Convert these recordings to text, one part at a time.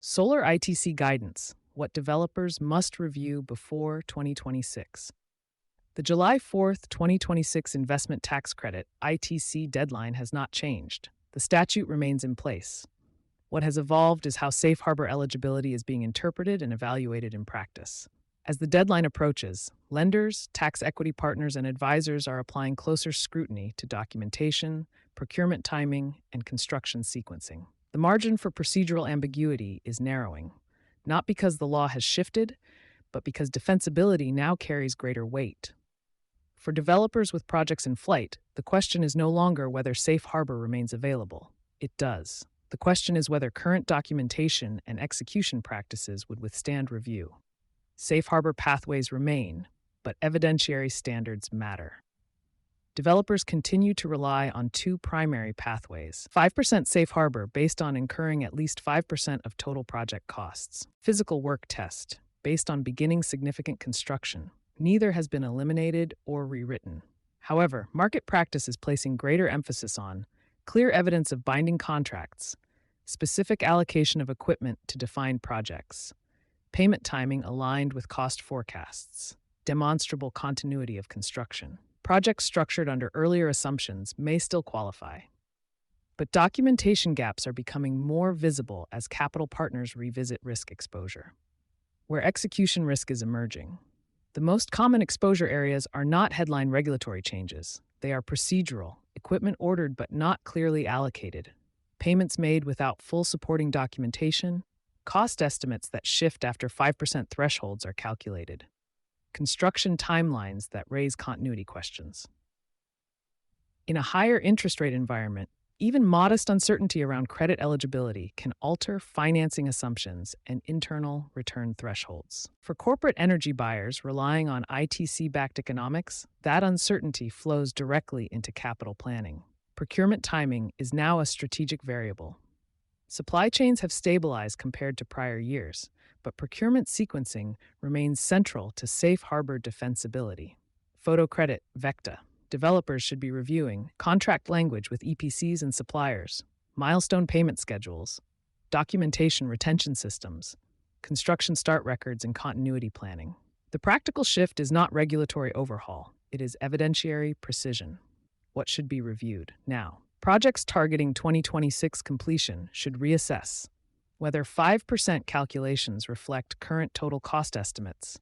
Solar ITC guidance, what developers must review before 2026. The July 4th, 2026 investment tax credit ITC deadline has not changed. The statute remains in place. What has evolved is how safe harbor eligibility is being interpreted and evaluated in practice. As the deadline approaches, lenders, tax equity partners, and advisors are applying closer scrutiny to documentation, procurement timing, and construction sequencing. The margin for procedural ambiguity is narrowing, not because the law has shifted, but because defensibility now carries greater weight. For developers with projects in flight, the question is no longer whether safe harbor remains available. It does. The question is whether current documentation and execution practices would withstand review. Safe harbor pathways remain, but evidentiary standards matter. Developers continue to rely on two primary pathways: 5% safe harbor based on incurring at least 5% of total project costs, physical work test based on beginning significant construction. Neither has been eliminated or rewritten. However, market practice is placing greater emphasis on clear evidence of binding contracts, specific allocation of equipment to defined projects, payment timing aligned with cost forecasts, demonstrable continuity of construction. Projects structured under earlier assumptions may still qualify. But documentation gaps are becoming more visible as capital partners revisit risk exposure. Where execution risk is emerging, the most common exposure areas are not headline regulatory changes. They are procedural, equipment ordered but not clearly allocated, payments made without full supporting documentation, cost estimates that shift after 5% thresholds are calculated, construction timelines that raise continuity questions. In a higher interest rate environment, even modest uncertainty around credit eligibility can alter financing assumptions and internal return thresholds. For corporate energy buyers relying on ITC-backed economics, that uncertainty flows directly into capital planning. Procurement timing is now a strategic variable. Supply chains have stabilized compared to prior years, but procurement sequencing remains central to safe harbor defensibility. Photo credit, VECTA. Developers should be reviewing contract language with EPCs and suppliers, milestone payment schedules, documentation retention systems, construction start records, and continuity planning. The practical shift is not regulatory overhaul, it is evidentiary precision. What should be reviewed now? Projects targeting 2026 completion should reassess whether 5% calculations reflect current total cost estimates,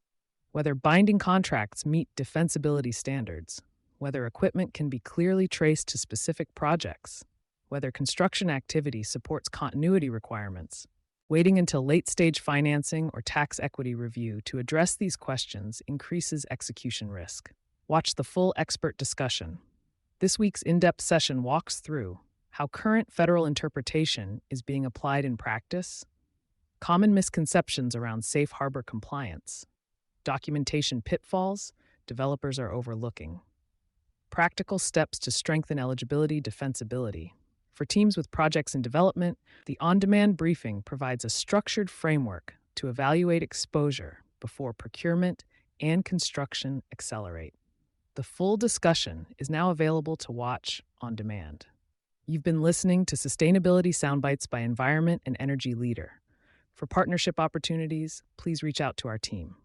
whether binding contracts meet defensibility standards, whether equipment can be clearly traced to specific projects, whether construction activity supports continuity requirements. Waiting until late-stage financing or tax equity review to address these questions increases execution risk. Watch the full expert discussion. This week's in-depth session walks through how current federal interpretation is being applied in practice, common misconceptions around safe harbor compliance, documentation pitfalls developers are overlooking, practical steps to strengthen eligibility defensibility. For teams with projects in development, the on-demand briefing provides a structured framework to evaluate exposure before procurement and construction accelerate. The full discussion is now available to watch on demand. You've been listening to Sustainability Soundbites by Environment and Energy Leader. For partnership opportunities, please reach out to our team.